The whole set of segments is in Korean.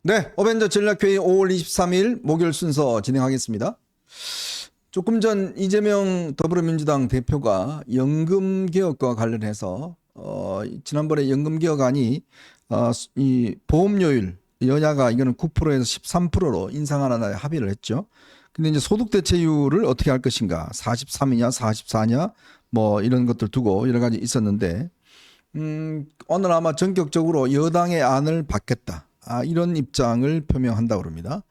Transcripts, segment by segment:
네, 어벤져 전략회의 5월 23일 목요일 순서 진행하겠습니다. 조금 전 이재명 더불어민주당 대표가 연금 개혁과 관련해서 지난번에 연금 개혁안이 이 보험료율 여야가 이거는 9%에서 13%로 인상하는 합의를 했죠. 근데 이제 소득 대체율을 어떻게 할 것인가, 43이냐, 44냐, 뭐 이런 것들 두고 여러 가지 있었는데, 오늘 아마 전격적으로 여당의 안을 받겠다. 이런 입장을 표명한다고 합니다.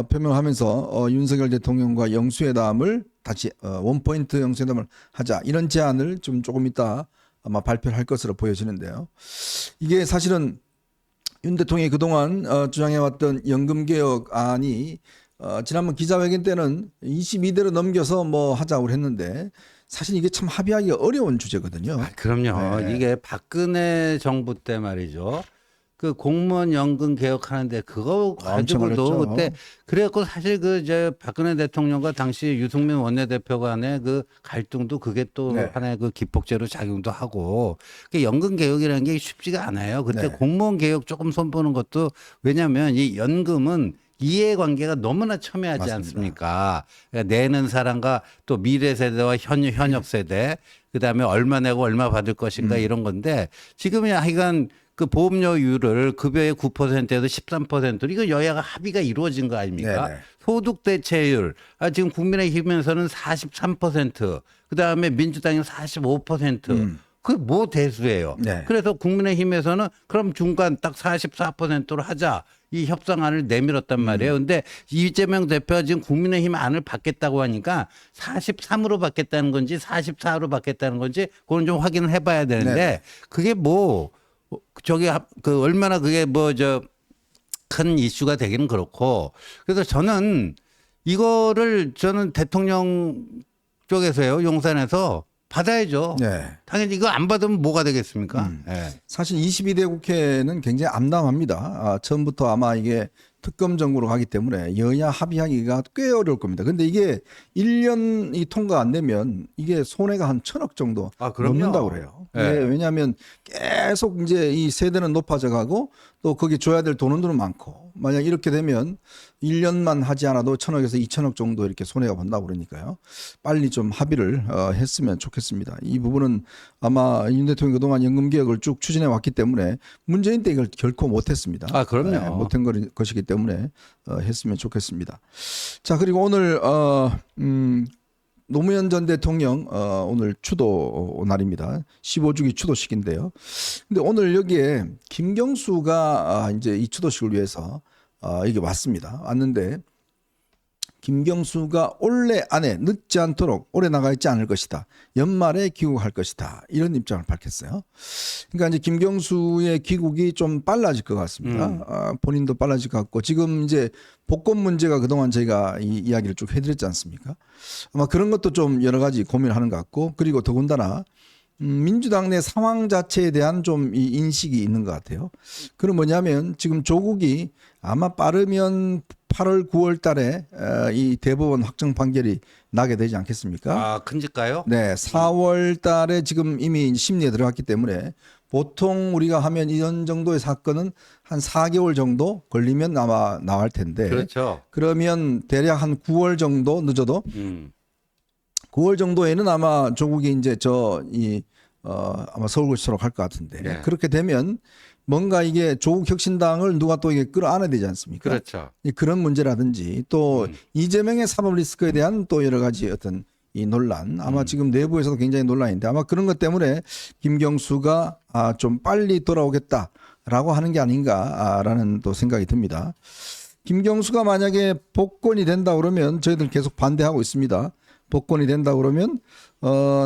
표명하면서 윤석열 대통령과 영수회담을 다시 원포인트 영수회담을 하자, 이런 제안을 좀 조금 이따 아마 발표를 할 것으로 보여지는데요. 이게 사실은 윤 대통령이 그동안 주장해왔던 연금개혁안이 지난번 기자회견 때는 22대로 넘겨서 뭐 하자고 했는데, 사실 이게 참 합의하기가 어려운 주제거든요. 그럼요. 네. 이게 박근혜 정부 때 말이죠. 그 공무원 연금 개혁하는데 그거 엄청 가지고도 어렵죠. 그때 그래갖고 사실 그 이제 박근혜 대통령과 당시 유승민 원내대표 간의 그 갈등도 그게 또 네. 하나의 그 기폭제로 작용도 하고, 그 연금 개혁이라는 게 쉽지가 않아요. 그때 네. 공무원 개혁 조금 손보는 것도, 왜냐하면 이 연금은 이해관계가 너무나 첨예하지 맞습니다. 않습니까? 그러니까 내는 사람과 또 미래 세대와 현역 세대, 그다음에 얼마 내고 얼마 받을 것인가 이런 건데, 지금이 하여간 그 보험료율을 급여의 9%에서 13%로 이거 여야가 합의가 이루어진 거 아닙니까? 네네. 소득 대체율 지금 국민의힘에서는 43%, 그다음에 민주당이 45%. 그 뭐 대수예요. 네. 그래서 국민의힘에서는 그럼 중간 딱 44%로 하자, 이 협상안을 내밀었단 말이에요. 근데 이재명 대표가 지금 국민의힘 안을 받겠다고 하니까 43으로 받겠다는 건지 44로 받겠다는 건지 그건 좀 확인을 해봐야 되는데, 네네. 그게 뭐 저기 그 얼마나 그게 뭐 저 큰 이슈가 되기는 그렇고, 그래서 저는 이거를 대통령 쪽에서요, 용산에서 받아야죠. 네. 당연히 이거 안 받으면 뭐가 되겠습니까? 예. 사실 22대 국회는 굉장히 암담합니다. 처음부터 아마 이게 특검 정부로 가기 때문에 여야 합의하기가 꽤 어려울 겁니다. 근데 이게 1년이 통과 안 되면 이게 손해가 한 1,000억 정도 그럼요. 넘는다고 그래요. 네. 예, 왜냐하면 계속 이제 이 세대는 높아져 가고 또 거기 줘야 될 돈은 많고, 만약 이렇게 되면 1년만 하지 않아도 1,000억에서 2,000억 정도 이렇게 손해가 본다고 그러니까요. 빨리 좀 합의를 했으면 좋겠습니다. 이 부분은 아마 윤 대통령이 그동안 연금개혁을 쭉 추진해 왔기 때문에 문재인 때 이걸 결코 못했습니다. 그럼요. 못한 것이기 때문에 했으면 좋겠습니다. 자, 그리고 오늘 노무현 전 대통령 오늘 추도 날입니다. 15주기 추도식인데요. 근데 오늘 여기에 김경수가 이제 이 추도식을 위해서 이게 왔는데, 김경수가 올해 안에 늦지 않도록 오래 나가 있지 않을 것이다, 연말에 귀국할 것이다, 이런 입장을 밝혔어요. 그러니까 이제 김경수의 귀국이 좀 빨라질 것 같습니다. 본인도 빨라질 것 같고, 지금 이제 복권 문제가 그동안 저희가 이 이야기를 쭉 해드렸지 않습니까? 아마 그런 것도 좀 여러 가지 고민하는 것 같고, 그리고 더군다나 민주당 내 상황 자체에 대한 좀 이 인식이 있는 것 같아요. 그건 뭐냐면, 지금 조국이 아마 빠르면 8월, 9월 달에 이 대법원 확정 판결이 나게 되지 않겠습니까? 큰지가요? 네, 4월 달에 지금 이미 심리에 들어갔기 때문에 보통 우리가 하면 이런 정도의 사건은 한 4개월 정도 걸리면 아마 나올 텐데, 그렇죠. 그러면 대략 한 9월 정도 늦어도 9월 정도에는 아마 조국이 이제 아마 서울구치소로 갈 것 같은데, 네. 그렇게 되면 뭔가 이게 조국 혁신당을 누가 또 이게 끌어안아야 되지 않습니까? 그렇죠. 그런 문제라든지 또 이재명의 사법 리스크에 대한 또 여러 가지 어떤 이 논란, 아마 지금 내부에서도 굉장히 논란인데, 아마 그런 것 때문에 김경수가 좀 빨리 돌아오겠다라고 하는 게 아닌가라는 또 생각이 듭니다. 김경수가 만약에 복권이 된다 그러면 저희들 계속 반대하고 있습니다. 복권이 된다 그러면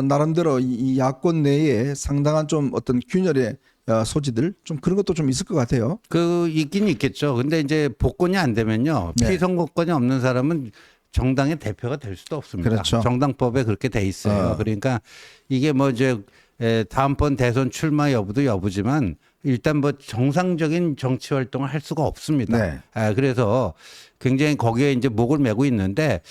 나름대로 이 야권 내에 상당한 좀 어떤 균열의 소지들, 좀 그런 것도 좀 있을 것 같아요. 있긴 있겠죠. 근데 이제 복권이 안 되면요, 네. 피선거권이 없는 사람은 정당의 대표가 될 수도 없습니다. 그렇죠. 정당법에 그렇게 돼 있어요. 그러니까 이게 뭐 이제 다음번 대선 출마 여부도 여부지만 일단 뭐 정상적인 정치 활동을 할 수가 없습니다. 네. 그래서 굉장히 거기에 이제 목을 메고 있는데,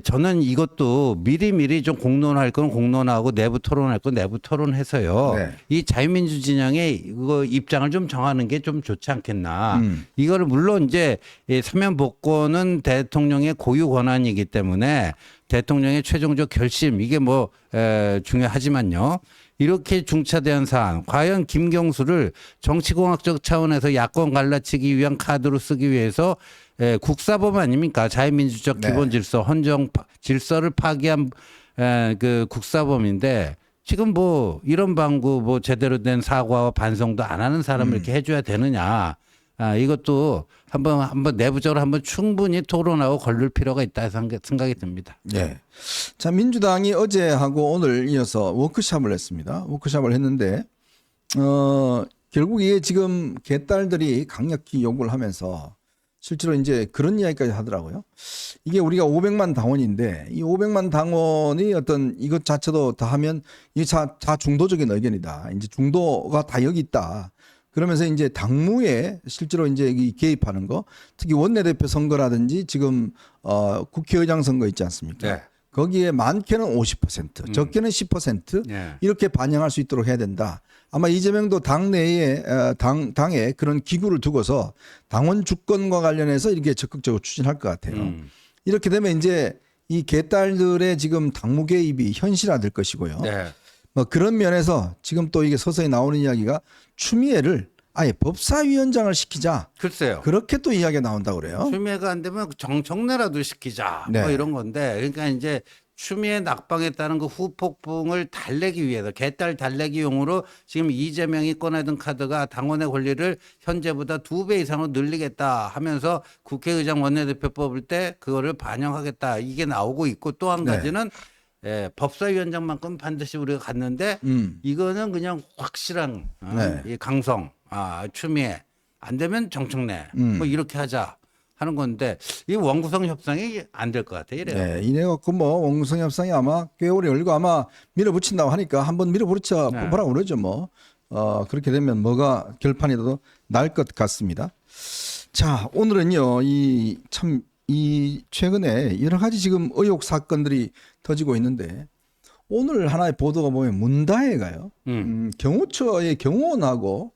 저는 이것도 미리미리 좀 공론할 건 공론하고 내부 토론할 건 내부 토론해서요. 네. 이 자유민주 진영의 이거 입장을 좀 정하는 게 좀 좋지 않겠나. 이거를 물론 이제 이 사면 복권은 대통령의 고유 권한이기 때문에 대통령의 최종적 결심 이게 뭐 중요하지만요. 이렇게 중차대한 사안, 과연 김경수를 정치공학적 차원에서 야권 갈라치기 위한 카드로 쓰기 위해서 국사법 아닙니까? 자유민주적 네. 기본 질서, 헌정 질서를 파기한 그 국사범인데 지금 뭐 이런 방구 뭐 제대로 된 사과와 반성도 안 하는 사람을 이렇게 해줘야 되느냐? 이것도 한번 내부적으로 한번 충분히 토론하고 걸릴 필요가 있다 생각이 듭니다. 네. 자, 민주당이 어제하고 오늘 이어서 워크숍을 했습니다. 워크숍을 했는데 결국 이게 지금 개딸들이 강력히 요구를 하면서 실제로 이제 그런 이야기까지 하더라고요. 이게 우리가 500만 당원인데 이 500만 당원이 어떤 이것 자체도 다 하면 이게 다 중도적인 의견이다. 이제 중도가 다 여기 있다. 그러면서 이제 당무에 실제로 이제 개입하는 거, 특히 원내대표 선거라든지 지금 국회의장 선거 있지 않습니까? 네. 거기에 많게는 50%, 적게는 10% 네. 이렇게 반영할 수 있도록 해야 된다. 아마 이재명도 당내에 당에 그런 기구를 두고서 당원 주권과 관련해서 이렇게 적극적으로 추진할 것 같아요. 이렇게 되면 이제 이 개딸들의 지금 당무 개입이 현실화될 것이고요. 네. 뭐 그런 면에서 지금 또 이게 서서히 나오는 이야기가 추미애를 아예 법사위원장을 시키자. 글쎄요. 그렇게 또 이야기가 나온다고 그래요. 추미애가 안 되면 정청래라도 시키자. 네. 뭐 이런 건데. 그러니까 이제 추미애 낙방했다는 그 후폭풍을 달래기 위해서 개딸 달래기용으로 지금 이재명이 꺼내든 카드가 당원의 권리를 현재보다 2배 이상으로 늘리겠다 하면서 국회의장 원내대표 뽑을 때 그거를 반영하겠다. 이게 나오고 있고 또 한 네. 가지는 법사위원장만큼 반드시 우리가 갔는데 이거는 그냥 확실한 네. 이 강성, 추미애 안 되면 정청래 뭐 이렇게 하자 하는 건데 이 원구성 협상이 안 될 것 같아요. 이래요. 네, 이래 갖고 뭐 원구성 협상이 아마 꽤 오래 열고 아마 밀어붙인다고 하니까 한번 밀어붙여 네. 보라고 그러죠 뭐. 그렇게 되면 뭐가 결판이 더 날 것 같습니다. 자, 오늘은요 이 최근에 여러 가지 지금 의혹 사건들이 터지고 있는데 오늘 하나의 보도가 보면 문다혜가요. 경호처의 경호원하고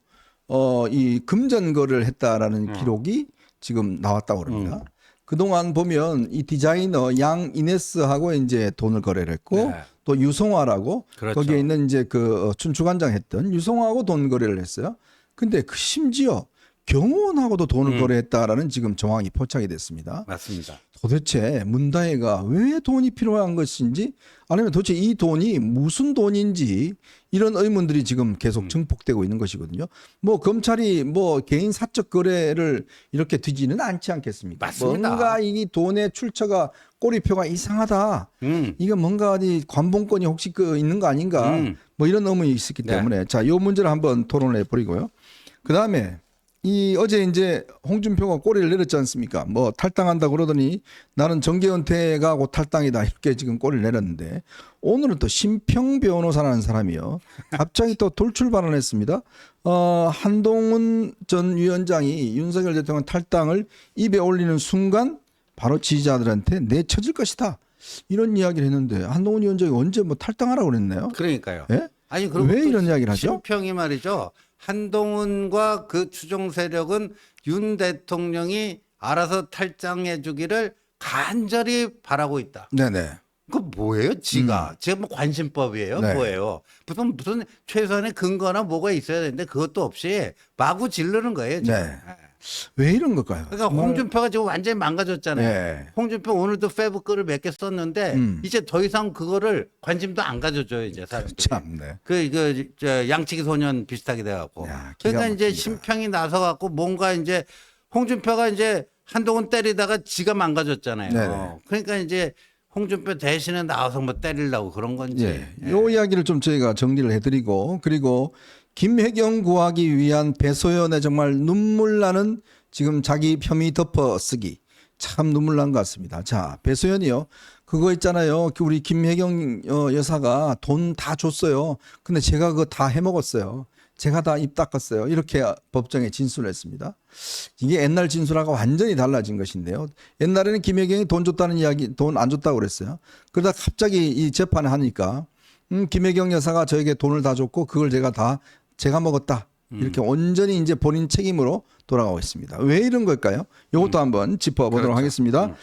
이 금전거래를 했다라는 기록이 지금 나왔다고 그럽니다. 그동안 보면 이 디자이너 양 이네스하고 이제 돈을 거래를 했고 네. 또 유송화라고 그렇죠. 거기에 있는 이제 그 춘추관장 했던 유송화하고 돈 거래를 했어요. 근데 그 심지어 경호원하고도 돈을 거래했다라는 지금 정황이 포착이 됐습니다. 맞습니다. 도대체 문다혜가 왜 돈이 필요한 것인지 아니면 도대체 이 돈이 무슨 돈인지 이런 의문들이 지금 계속 증폭되고 있는 것이거든요. 뭐 검찰이 뭐 개인 사적 거래를 이렇게 뒤지는 않지 않겠습니까? 맞습니다. 뭔가 이 돈의 출처가 꼬리표가 이상하다. 이거 뭔가 어디 관봉권이 혹시 있는 거 아닌가? 뭐 이런 의문이 있었기 네. 때문에 자, 이 문제를 한번 토론을 해버리고요. 그 다음에 이 어제 이제 홍준표가 꼬리를 내렸지 않습니까? 뭐 탈당한다 그러더니 나는 정계 은퇴가 곧 탈당이다 이렇게 지금 꼬리를 내렸는데 오늘은 또 심평 변호사라는 사람이요. 갑자기 또 돌출 발언을 했습니다. 한동훈 전 위원장이 윤석열 대통령 탈당을 입에 올리는 순간 바로 지지자들한테 내쳐질 것이다. 이런 이야기를 했는데 한동훈 위원장이 언제 뭐 탈당하라고 그랬나요? 그러니까요. 예? 아니 왜 이런 이야기를 하죠? 심평이 말이죠. 한동훈과 그 추종 세력은 윤 대통령이 알아서 탈당해 주기를 간절히 바라고 있다. 네네. 그 뭐예요? 지가 뭐 관심법이에요? 네. 뭐예요? 무슨 최소한의 근거나 뭐가 있어야 되는데 그것도 없이 마구 지르는 거예요. 지금. 네. 왜 이런 걸까요? 그러니까 홍준표가 지금 완전히 망가졌잖아요. 네. 홍준표 오늘도 페북글을 몇 개 썼는데 이제 더 이상 그거를 관심도 안 가져줘요 이제 사람들이. 참네. 저 양치기 소년 비슷하게 돼갖고. 야, 기가 그러니까 이제 막힙니다. 심평이 나서갖고 뭔가 이제 홍준표가 이제 한동훈 때리다가 지가 망가졌잖아요. 네네. 그러니까 이제 홍준표 대신에 나와서 뭐 때리려고 그런 건지. 예. 요 이야기를 좀 저희가 정리를 해드리고 그리고 김혜경 구하기 위한 배소연의 정말 눈물 나는 지금 자기 혐의 덮어쓰기 참 눈물 난 것 같습니다. 자, 배소연이요. 그거 있잖아요. 우리 김혜경 여사가 돈 다 줬어요. 근데 제가 그거 다 해먹었어요. 제가 다 입 닦았어요. 이렇게 법정에 진술을 했습니다. 이게 옛날 진술하고 완전히 달라진 것인데요. 옛날에는 김혜경이 돈 줬다는 이야기, 돈 안 줬다고 그랬어요. 그러다 갑자기 이 재판을 하니까 김혜경 여사가 저에게 돈을 다 줬고 그걸 제가 먹었다. 이렇게 온전히 이제 본인 책임으로 돌아가고 있습니다. 왜 이런 걸까요? 이것도 한번 짚어보도록 그렇죠. 하겠습니다.